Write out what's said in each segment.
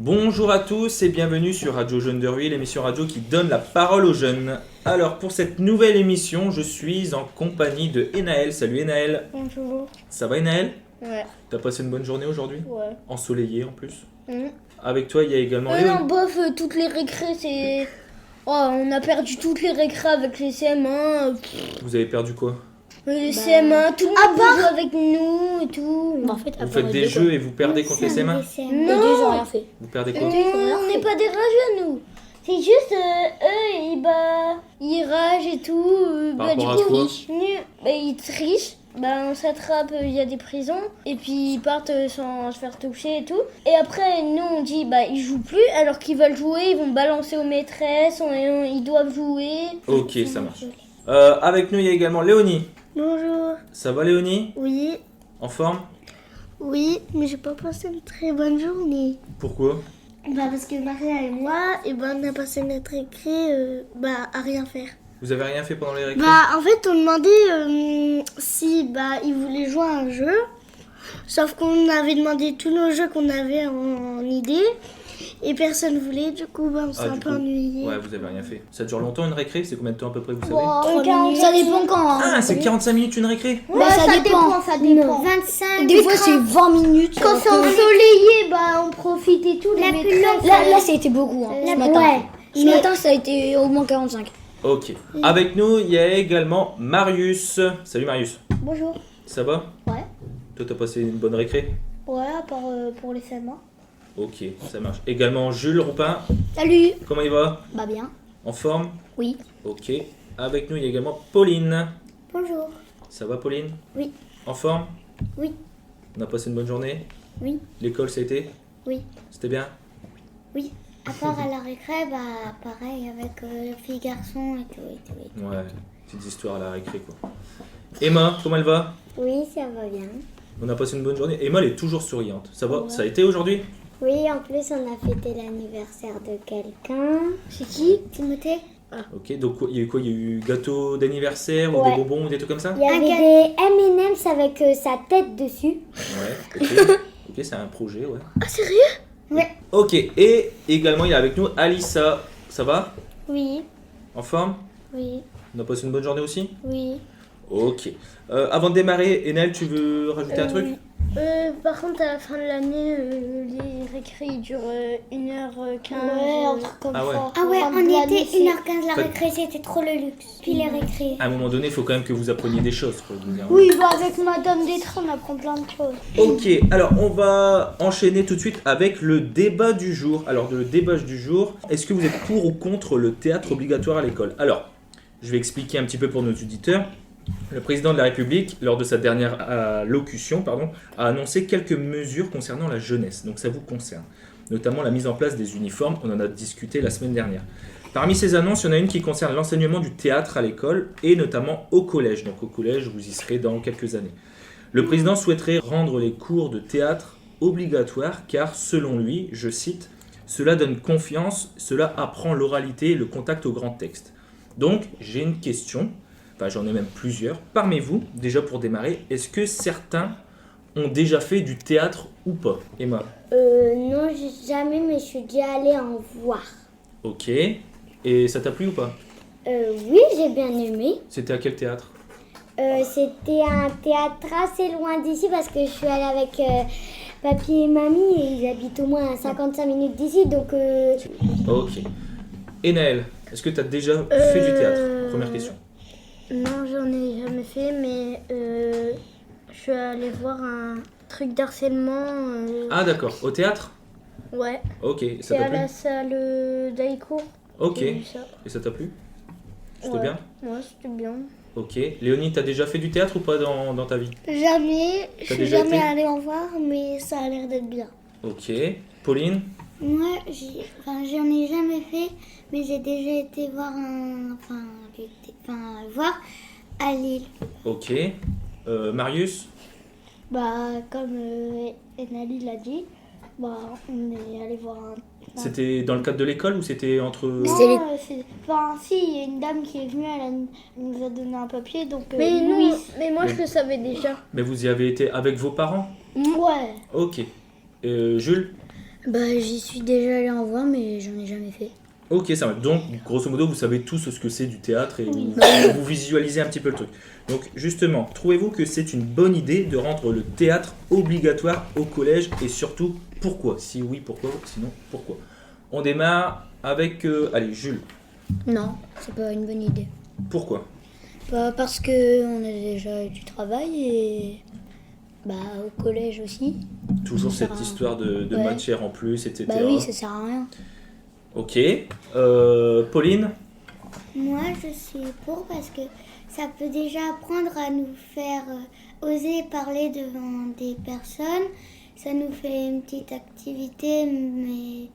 Bonjour à tous et bienvenue sur Radio Jeunes de Rueil, l'émission radio qui donne la parole aux jeunes. Alors pour cette nouvelle émission, je suis en compagnie de Enaël. Salut Enaël. Bonjour. Ça va Enaël? Ouais. T'as passé une bonne journée aujourd'hui? Ouais. Ensoleillé en plus. Mmh. Avec toi il y a également Léon. Non, bof, toutes les récrés, c'est... Oh, on a perdu toutes les récrés avec les CM1. Vous avez perdu quoi? Les CM1, tout le monde veut jouer avec nous et tout. En fait, Vous faites des jeux et vous perdez contre les CM1? Non, ils ont rien fait. Vous perdez quoi? on n'est pas des rageux, nous. C'est juste, eux, ils ragent et tout. Par rapport à quoi? Ils trichent. On s'attrape, il y a des prisons. Et puis ils partent sans se faire toucher et tout. Et après, nous, on dit, ils jouent plus. Alors qu'ils veulent jouer, ils vont balancer aux maîtresses. Ils doivent jouer. Ok, ça marche. Avec nous il y a également Léonie. Bonjour. Ça va Léonie? Oui, En forme? oui, mais j'ai pas passé une très bonne journée. Pourquoi? Parce que Maria et moi, on a passé notre récré à rien faire. Vous avez rien fait pendant les récrés? En fait, on demandait si ils voulaient jouer à un jeu. Sauf qu'on avait demandé tous nos jeux qu'on avait en idée. Et personne voulait, du coup, on s'est un peu ennuyé. Ouais, vous avez rien fait. Ça dure longtemps une récré? C'est combien de temps à peu près, vous savez? Ça dépend quand. Hein. Ah, c'est 45 minutes une récré? Ça dépend. Ça dépend. 25 Des fois, c'est 20 minutes. Quand c'est ensoleillé, on profite et tout. Les maîtresses. Là, ça a été beaucoup. Hein, ce matin. Ouais. Ce matin, ça a été au moins 45. Ok. Avec nous, il y a également Marius. Salut Marius. Bonjour. Ça va? Ouais. Toi, t'as passé une bonne récré? Ouais, à part pour les CM1. Ok, ça marche. Également Jules Roupin. Salut. Comment il va? Bah bien. En forme? Oui. Ok. Avec nous, il y a également Pauline. Bonjour. Ça va Pauline? Oui. En forme? Oui. On a passé une bonne journée? Oui. L'école, ça a été? Oui. C'était bien? À part à la récré, pareil, avec filles, garçons et tout. Ouais, petites histoires à la récré quoi. Emma, comment elle va? Oui, ça va bien. On a passé une bonne journée. Emma, elle est toujours souriante. Ça va? Ouais. Ça a été aujourd'hui? Oui, en plus, on a fêté l'anniversaire de quelqu'un. C'est qui? Timothée. Ok, donc il y a eu quoi? Il y a eu gâteau d'anniversaire ou Ouais. des bonbons ou des trucs comme ça? Il y avait des M&M's avec sa tête dessus. Ouais, ok. Ok, c'est un projet, ouais. Ah, sérieux? Ouais. Ok, et également il y a avec nous Alissa. Ça va? Oui, En forme? oui, On a passé une bonne journée aussi? oui. Ok. Avant de démarrer, Enel, tu veux rajouter un truc? Par contre, à la fin de l'année, les récrés ils durent 1h15. Ouais, un truc comme Ah ouais. ça. Ah ouais, Enfin, on de l'année, était c'est- 1h15 la Fait- récré, c'était trop le luxe. Puis les récrés. À un moment donné, il faut quand même que vous appreniez des choses. Quoi, je veux dire. Oui, avec Madame Détra, on apprend plein de choses. Ok, alors on va enchaîner tout de suite avec le débat du jour. Alors, le débat du jour, est-ce que vous êtes pour ou contre le théâtre obligatoire à l'école? Alors, je vais expliquer un petit peu pour nos auditeurs. Le président de la République, lors de sa dernière allocution, a annoncé quelques mesures concernant la jeunesse. Donc ça vous concerne. Notamment la mise en place des uniformes, on en a discuté la semaine dernière. Parmi ces annonces, il y en a une qui concerne l'enseignement du théâtre à l'école et notamment au collège. Donc au collège, vous y serez dans quelques années. Le président souhaiterait rendre les cours de théâtre obligatoires car, selon lui, je cite, « Cela donne confiance, cela apprend l'oralité et le contact au grand texte ». Donc, j'ai une question, enfin j'en ai même plusieurs. Parmi vous, déjà pour démarrer, est-ce que certains ont déjà fait du théâtre ou pas? Emma? Non, j'ai jamais, mais je suis déjà allée en voir. Ok. Et ça t'a plu ou pas? Oui, j'ai bien aimé. C'était à quel théâtre? C'était un théâtre assez loin d'ici parce que je suis allée avec papy et mamie et ils habitent au moins à 55 minutes d'ici, donc Ok. Et Naël, est-ce que tu as déjà fait du théâtre? Première question. Non, j'en ai jamais fait, mais je suis allée voir un truc d'harcèlement. Ah d'accord, au théâtre? Ouais, Ok, ça c'est t'a à plu? la salle d'Aïcourt. Ok, J'ai et vu ça. ça t'a plu? C'était Ouais. bien? Ouais, c'était bien. Ok. Léonie, t'as déjà fait du théâtre ou pas dans ta vie? jamais, je T'as suis déjà jamais été allée en voir, mais ça a l'air d'être bien. Ok. Pauline? Moi, j'en ai jamais fait, mais j'ai déjà été voir voir à Lille. Ok. Marius? Comme Enali l'a dit, on est allé voir un... C'était dans le cadre de l'école ou c'était entre... Non, si, il y a une dame qui est venue, elle nous a donné un papier, donc... Mais Louise. non, mais moi je le savais déjà. Mais vous y avez été avec vos parents? Ouais. Ok. Jules? Bah, j'y suis déjà allée en voir, mais j'en ai jamais fait. Ok, ça va. Donc, grosso modo, vous savez tous ce que c'est du théâtre et vous visualisez un petit peu le truc. Donc, justement, trouvez-vous que c'est une bonne idée de rendre le théâtre obligatoire au collège et surtout, pourquoi? Si oui, pourquoi? Sinon, pourquoi? On démarre avec... allez, Jules. Non, c'est pas une bonne idée. Pourquoi? Bah, parce que on a déjà eu du travail et bah au collège aussi. Toujours Ça sert cette à- histoire de Ouais. matière en plus, etc. Bah oui, ça sert à rien. Ok. Pauline? Moi, je suis pour parce que ça peut déjà apprendre à nous faire oser parler devant des personnes. Ça nous fait une petite activité, mais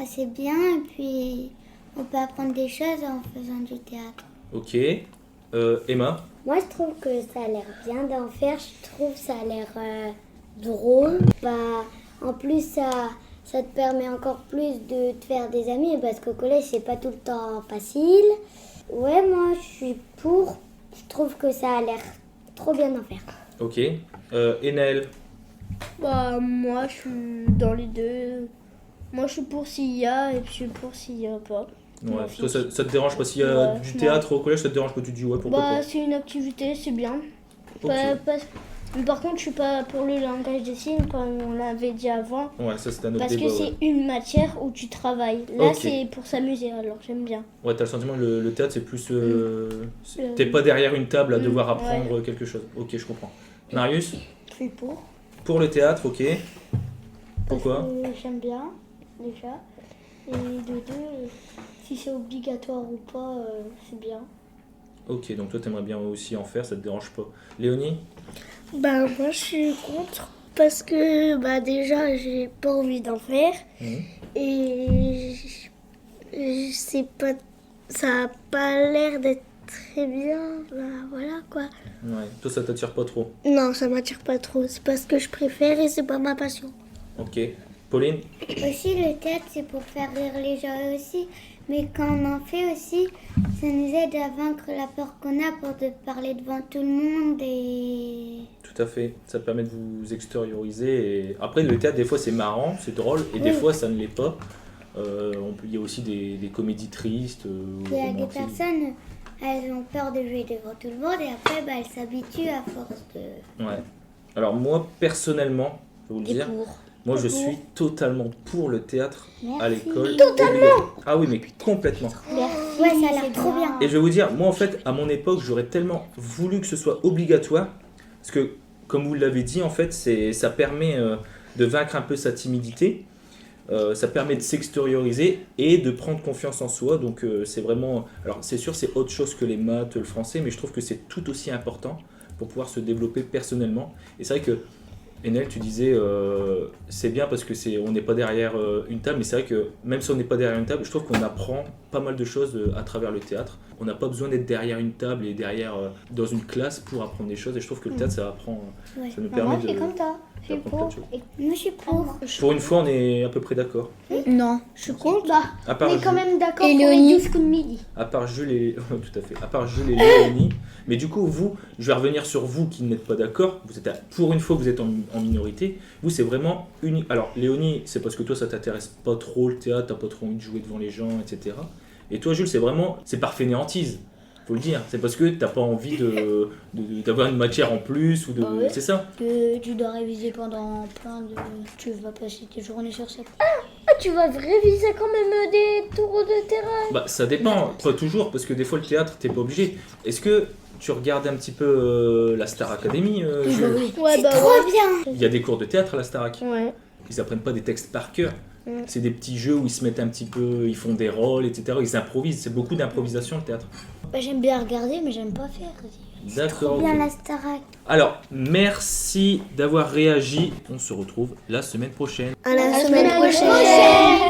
assez bien. Et puis, on peut apprendre des choses en faisant du théâtre. Ok. Emma? Moi, je trouve que ça a l'air bien d'en faire. Je trouve que ça a l'air drôle. Bah, en plus, ça te permet encore plus de te faire des amis parce qu'au collège, c'est pas tout le temps facile. Ouais, moi, je suis pour. Je trouve que ça a l'air trop bien d'en faire. Ok. Enel? Bah, moi, je suis dans les deux. Moi, je suis pour s'il y a et puis je suis pour s'il y a pas. Ouais. Ma Toi, fille. ça te dérange pas s'il y a Ouais, du non. théâtre au collège, ça te dérange pas? Tu te dis ouais, pourquoi Bah, pas? c'est une activité, c'est bien. Ok. Mais par contre, je suis pas pour le langage des signes, comme on l'avait dit avant. Ouais, ça c'est un autre Parce débat. que c'est Ouais. une matière où tu travailles. Là, Ok. c'est pour s'amuser, alors j'aime bien. Ouais, t'as le sentiment que le théâtre c'est plus. Mm. T'es pas derrière une table à devoir Ouais. apprendre quelque chose. Ok, je comprends. Marius? Je suis pour. Pour le théâtre, ok. Parce Pourquoi? que j'aime bien, déjà. Et de deux, si c'est obligatoire ou pas, c'est bien. Ok, donc toi t'aimerais bien aussi en faire, ça te dérange pas. Léonie? Bah moi je suis contre parce que bah déjà j'ai pas envie d'en faire Mhm. et c'est pas, ça a pas l'air d'être très bien, bah voilà quoi. Ouais. Toi ça t'attire pas trop. Non, ça m'attire pas trop, c'est pas ce que je préfère et c'est pas ma passion. Ok. Pauline? Aussi, le théâtre, c'est pour faire rire les gens aussi. Mais quand on en fait aussi, ça nous aide à vaincre la peur qu'on a pour de parler devant tout le monde. Et Tout à fait. Ça permet de vous extérioriser. Et... Après, le théâtre, des fois c'est marrant, c'est drôle, et des fois ça ne l'est pas. Il y a aussi des comédies tristes. il y a des romantiques. personnes, elles ont peur de jouer devant tout le monde et après, bah, elles s'habituent à force de... Ouais. Alors moi, personnellement, je vais vous le dire, moi je suis totalement pour le théâtre à l'école. Totalement. Ah oui, mais complètement. Ouais, ça a l'air trop bien. Et je vais vous dire, moi en fait, à mon époque, j'aurais tellement voulu que ce soit obligatoire, parce que, comme vous l'avez dit, en fait, ça permet de vaincre un peu sa timidité, ça permet de s'extérioriser et de prendre confiance en soi. Donc c'est vraiment, alors c'est sûr, c'est autre chose que les maths, le français, mais je trouve que c'est tout aussi important pour pouvoir se développer personnellement. Et c'est vrai que Enel, tu disais, c'est bien parce que on n'est pas derrière une table, mais c'est vrai que même si on n'est pas derrière une table, je trouve qu'on apprend pas mal de choses à travers le théâtre. On n'a pas besoin d'être derrière une table et derrière dans une classe pour apprendre des choses. Et je trouve que le théâtre, ça apprend, Ouais. ça nous permet Moi, je suis comme toi. Je suis d'apprendre plein pour. de choses. Moi, je suis pour. Pour une fois, on est à peu près d'accord. Non. Je suis contre. Bah, À part on est quand Jules- même d'accord Et pour les Léonie 12 coups de midi. À part Jules et tout à fait. À part Jules et Léonie. Mais du coup, vous, je vais revenir sur vous qui n'êtes pas d'accord. Vous êtes pour une fois, vous êtes en minorité. Vous, c'est vraiment unique. Alors, Léonie, c'est parce que toi, ça t'intéresse pas trop le théâtre, t'as pas trop envie de jouer devant les gens, etc. Et toi, Jules, c'est par fainéantise. Faut le dire. C'est parce que t'as pas envie d'avoir une matière en plus ou de. Bah ouais. C'est ça. Que tu dois réviser pendant plein de... Tu vas passer tes journées sur ça. Ah, tu vas réviser quand même des tours de terrain. Bah, ça dépend. Pas toujours, parce que des fois, le théâtre, t'es pas obligé. Est-ce que tu regardes un petit peu la Star Academy, Jules? Ouais, bah Trop ouais. bien. Il y a des cours de théâtre à la Starac. Ouais. Ils apprennent pas des textes par cœur. Mm. C'est des petits jeux où ils se mettent un petit peu, ils font des rôles, etc. Ils improvisent. C'est beaucoup d'improvisation le théâtre. Bah, j'aime bien regarder, mais j'aime pas faire. D'accord. Bien ok. la Starac. Alors, merci d'avoir réagi. On se retrouve la semaine prochaine. À la À semaine la semaine prochaine. prochaine.